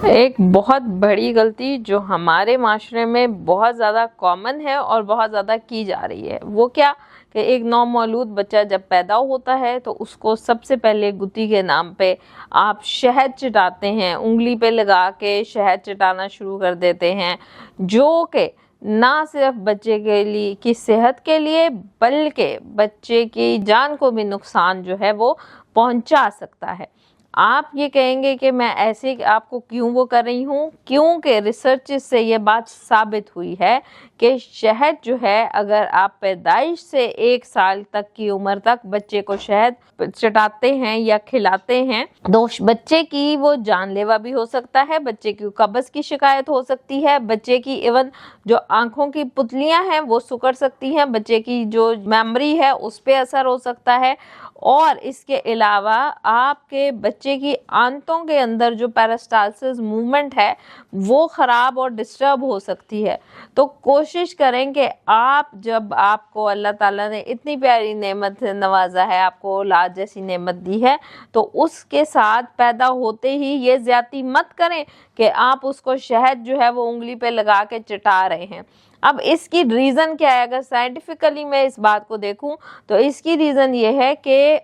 ایک بہت بڑی غلطی جو ہمارے معاشرے میں بہت زیادہ کامن ہے اور بہت زیادہ کی جا رہی ہے، وہ کیا کہ ایک نومولود بچہ جب پیدا ہوتا ہے تو اس کو سب سے پہلے گتی کے نام پہ آپ شہد چٹاتے ہیں، انگلی پہ لگا کے شہد چٹانا شروع کر دیتے ہیں، جو کہ نہ صرف بچے کے لیے کی صحت کے لیے بلکہ بچے کی جان کو بھی نقصان جو ہے وہ پہنچا سکتا ہے۔ آپ یہ کہیں گے کہ میں ایسے آپ کو کیوں وہ کر رہی ہوں، کیونکہ ریسرچ سے یہ بات ثابت ہوئی ہے کہ شہد جو ہے، اگر آپ پیدائش سے 1 سال تک کی عمر تک بچے کو شہد چٹاتے ہیں یا کھلاتے ہیں تو بچے کی وہ جان لیوا بھی ہو سکتا ہے، بچے کی قبض کی شکایت ہو سکتی ہے، بچے کی ایون جو آنکھوں کی پتلیاں ہیں وہ سکڑ سکتی ہیں، بچے کی جو میموری ہے اس پہ اثر ہو سکتا ہے، اور اس کے علاوہ آپ کے بچے کی آنتوں کے اندر جو پیرسٹالسس موومنٹ ہے وہ خراب اور ڈسٹرب ہو سکتی ہے۔ تو کوشش کریں کہ آپ جب آپ کو اللہ تعالیٰ نے اتنی پیاری نعمت نوازا ہے، آپ کو اولاد جیسی نعمت دی ہے، تو اس کے ساتھ پیدا ہوتے ہی یہ زیادتی مت کریں کہ آپ اس کو شہد جو ہے وہ انگلی پہ لگا کے چٹا رہے ہیں۔ اب اس کی ریزن کیا ہے؟ اگر سائنٹیفکلی میں اس بات کو دیکھوں تو اس کی ریزن یہ ہے کہ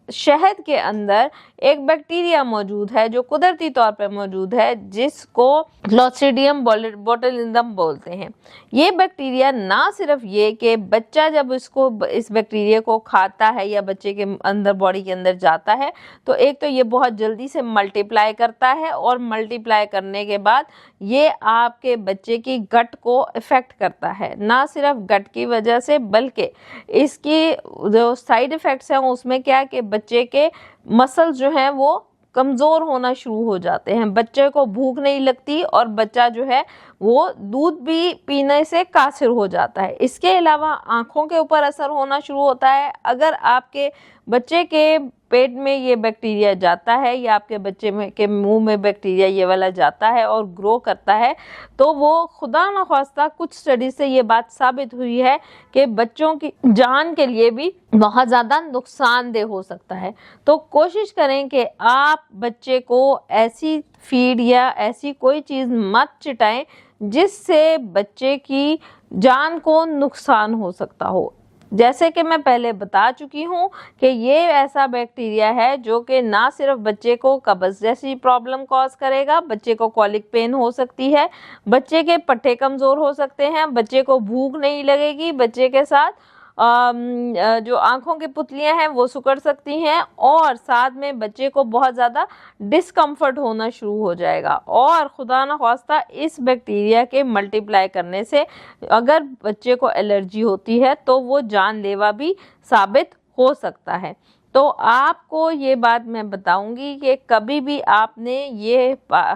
شہد کے اندر ایک بیکٹیریا موجود ہے جو قدرتی طور پہ موجود ہے، جس کو کلوسٹریڈیم بوٹولینزم بولتے ہیں۔ یہ بیکٹیریا نہ صرف یہ کہ بچہ جب اس بیکٹیریا کو کھاتا ہے یا بچے کے اندر باڈی کے اندر جاتا ہے تو ایک تو یہ بہت جلدی سے ملٹیپلائی کرتا ہے، اور ملٹیپلائی کرنے کے بعد یہ آپ کے بچے کی گٹ کو افیکٹ کرتا ہے، نہ صرف گٹ کی وجہ سے بلکہ اس کی جو سائیڈ ایفیکٹس ہیں اس میں کیا کہ بچے کے مسل جو ہیں وہ کمزور ہونا شروع ہو جاتے ہیں، بچے کو بھوک نہیں لگتی اور بچہ جو ہے وہ دودھ بھی پینے سے قاصر ہو جاتا ہے۔ اس کے علاوہ آنکھوں کے اوپر اثر ہونا شروع ہوتا ہے۔ اگر آپ کے بچے کے پیٹ میں یہ بیکٹیریا جاتا ہے یا آپ کے بچے کے منہ میں بیکٹیریا یہ والا جاتا ہے اور گرو کرتا ہے تو وہ خدا نخواستہ کچھ اسٹڈی سے یہ بات ثابت ہوئی ہے کہ بچوں کی جان کے لیے بھی بہت زیادہ نقصان دہ ہو سکتا ہے۔ تو کوشش کریں کہ آپ بچے کو ایسی فیڈ یا ایسی کوئی چیز مت چٹائیں جس سے بچے کی جان کو نقصان ہو سکتا ہو۔ جیسے کہ میں پہلے بتا چکی ہوں کہ یہ ایسا بیکٹیریا ہے جو کہ نہ صرف بچے کو قبض جیسی پرابلم کاز کرے گا، بچے کو کولک پین ہو سکتی ہے، بچے کے پٹھے کمزور ہو سکتے ہیں، بچے کو بھوک نہیں لگے گی، بچے کے ساتھ جو آنکھوں کی پتلیاں ہیں وہ سکڑ سکتی ہیں، اور ساتھ میں بچے کو بہت زیادہ ڈسکمفرٹ ہونا شروع ہو جائے گا۔ اور خدا نخواستہ اس بیکٹیریا کے ملٹیپلائی کرنے سے اگر بچے کو الرجی ہوتی ہے تو وہ جان لیوا بھی ثابت ہو سکتا ہے۔ تو آپ کو یہ بات میں بتاؤں گی کہ کبھی بھی آپ نے یہ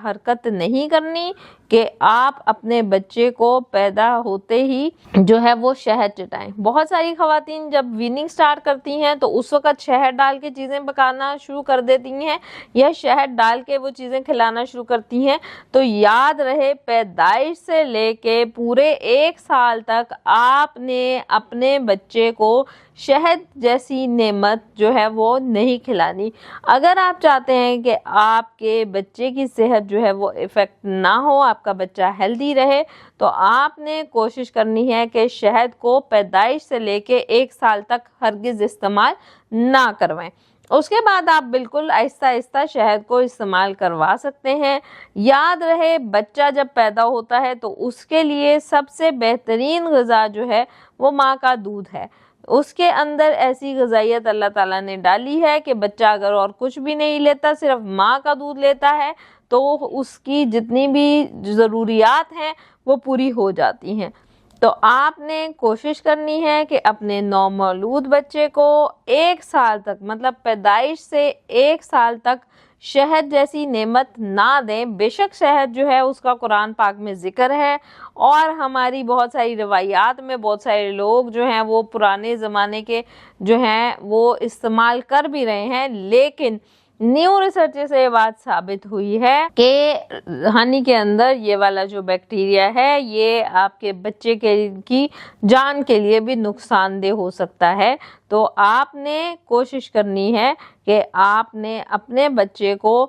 حرکت نہیں کرنی کہ آپ اپنے بچے کو پیدا ہوتے ہی جو ہے وہ شہد چٹائیں۔ بہت ساری خواتین جب ویننگ سٹارٹ کرتی ہیں تو اس وقت شہد ڈال کے چیزیں پکانا شروع کر دیتی ہیں یا شہد ڈال کے وہ چیزیں کھلانا شروع کرتی ہیں، تو یاد رہے پیدائش سے لے کے پورے 1 سال تک آپ نے اپنے بچے کو شہد جیسی نعمت جو ہے وہ نہیں کھلانی۔ اگر آپ چاہتے ہیں کہ آپ کے بچے کی صحت جو ہے وہ افیکٹ نہ ہو، آپ کا بچہ ہیلدی رہے، تو آپ نے کوشش کرنی ہے کہ شہد کو پیدائش سے لے کے 1 سال تک ہرگز استعمال نہ کروائیں۔ اس کے بعد آپ بالکل آہستہ آہستہ شہد کو استعمال کروا سکتے ہیں۔ یاد رہے بچہ جب پیدا ہوتا ہے تو اس کے لیے سب سے بہترین غذا جو ہے وہ ماں کا دودھ ہے۔ اس کے اندر ایسی غذائیت اللہ تعالیٰ نے ڈالی ہے کہ بچہ اگر اور کچھ بھی نہیں لیتا، صرف ماں کا دودھ لیتا ہے، تو اس کی جتنی بھی ضروریات ہیں وہ پوری ہو جاتی ہیں۔ تو آپ نے کوشش کرنی ہے کہ اپنے نومولود بچے کو 1 سال تک، مطلب پیدائش سے 1 سال تک شہد جیسی نعمت نہ دیں۔ بے شک شہد جو ہے اس کا قرآن پاک میں ذکر ہے، اور ہماری بہت ساری روایات میں بہت سارے لوگ جو ہیں وہ پرانے زمانے کے جو ہیں وہ استعمال کر بھی رہے ہیں، لیکن نیو ریسرچ سے یہ بات ثابت ہوئی ہے کہ ہنی کے اندر یہ والا جو بیکٹیریا ہے یہ آپ کے بچے کی جان کے لیے بھی نقصان دہ ہو سکتا ہے۔ تو آپ نے کوشش کرنی ہے کہ آپ نے اپنے بچے کو